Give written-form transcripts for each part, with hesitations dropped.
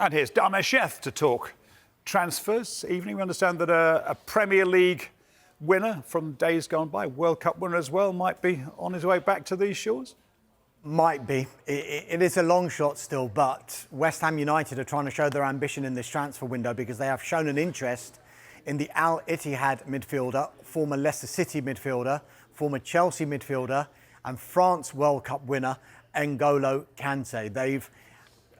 And here's Dharmesh Sheth to talk transfers. Evening, we understand that a Premier League winner from days gone by, World Cup winner as well, might be on his way back to these shores? Might be. It is a long shot still, but West Ham United are trying to show their ambition in this transfer window because they have shown an interest in the Al Ittihad midfielder, former Leicester City midfielder, former Chelsea midfielder, and France World Cup winner, N'Golo Kanté. They've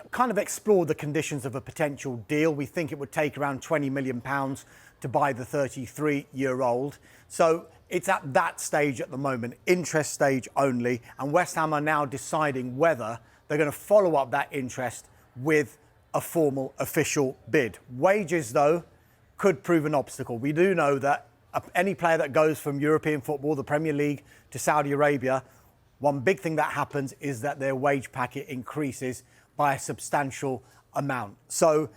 kind of explored the conditions of a potential deal. We think it would take around £20 million to buy the 33-year-old. So it's at that stage at the moment, interest stage only, and West Ham are now deciding whether they're going to follow up that interest with a formal official bid. Wages, though, could prove an obstacle. We do know that any player that goes from European football, the Premier League, to Saudi Arabia, one big thing that happens is that their wage packet increases by a substantial amount. So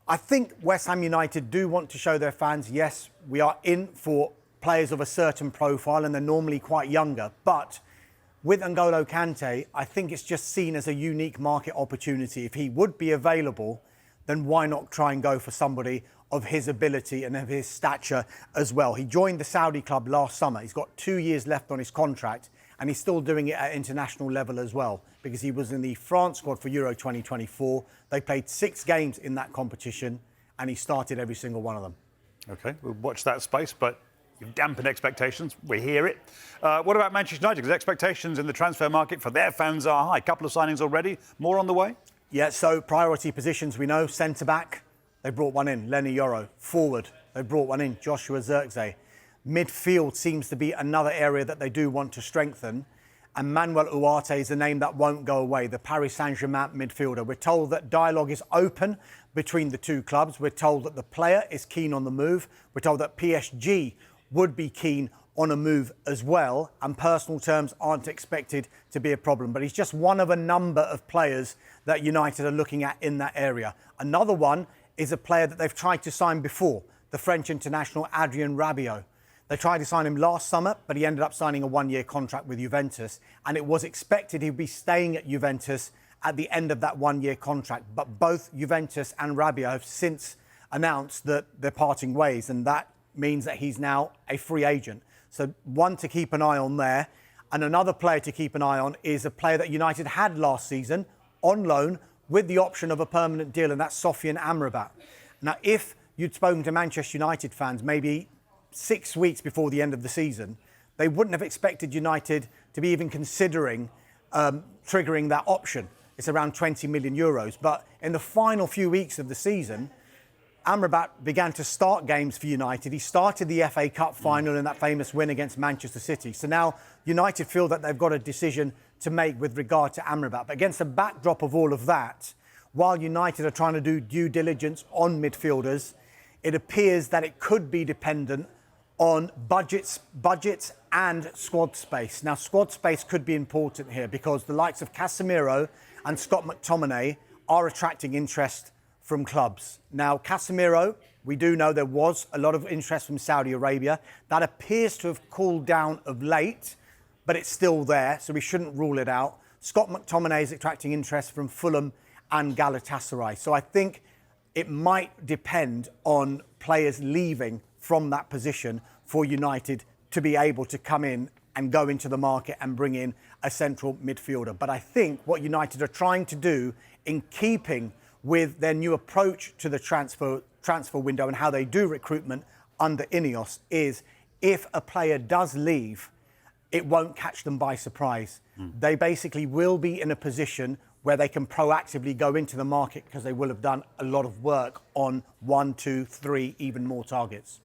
I think West Ham United do want to show their fans, yes, we are in for players of a certain profile and they're normally quite younger. But with N'Golo Kanté, I think it's just seen as a unique market opportunity. If he would be available, then why not try and go for somebody of his ability and of his stature as well? He joined the Saudi club last summer. He's got 2 years left on his contract and he's still doing it at international level as well because he was in the France squad for Euro 2024. They played 6 games in that competition and he started every single one of them. OK, we'll watch that space, but you've dampened expectations. We hear it. What about Manchester United? Because expectations in the transfer market for their fans are high. A couple of signings already, more on the way? Yeah, so priority positions, we know, centre-back, they brought one in, Lenny Yoro. Forward, they brought one in, Joshua Zirkzee. Midfield seems to be another area that they do want to strengthen. And Manuel Ugarte is a name that won't go away, the Paris Saint-Germain midfielder. We're told that dialogue is open between the two clubs. We're told that the player is keen on the move. We're told that PSG would be keen on a move as well, and personal terms aren't expected to be a problem. But he's just one of a number of players that United are looking at in that area. Another one is a player that they've tried to sign before, the French international Adrien Rabiot. They tried to sign him last summer, but he ended up signing a 1-year contract with Juventus, and it was expected he'd be staying at Juventus at the end of that 1-year contract. But both Juventus and Rabiot have since announced that they're parting ways, and that means that he's now a free agent. So one to keep an eye on there. And another player to keep an eye on is a player that United had last season on loan with the option of a permanent deal, and that's Sofyan Amrabat. Now, if you'd spoken to Manchester United fans maybe 6 weeks before the end of the season, they wouldn't have expected United to be even considering triggering that option. It's around €20 million. But in the final few weeks of the season, Amrabat began to start games for United. He started the FA Cup final in that famous win against Manchester City. So now United feel that they've got a decision to make with regard to Amrabat. But against the backdrop of all of that, while United are trying to do due diligence on midfielders, it appears that it could be dependent on budgets and squad space. Now, squad space could be important here because the likes of Casemiro and Scott McTominay are attracting interest from clubs. Now, Casemiro, we do know there was a lot of interest from Saudi Arabia. That appears to have cooled down of late, but it's still there, so we shouldn't rule it out. Scott McTominay is attracting interest from Fulham and Galatasaray. So I think it might depend on players leaving from that position for United to be able to come in and go into the market and bring in a central midfielder. But I think what United are trying to do, in keeping with their new approach to the transfer window and how they do recruitment under Ineos, is if a player does leave, it won't catch them by surprise. They basically will be in a position where they can proactively go into the market because they will have done a lot of work on 1, 2, 3, even more targets.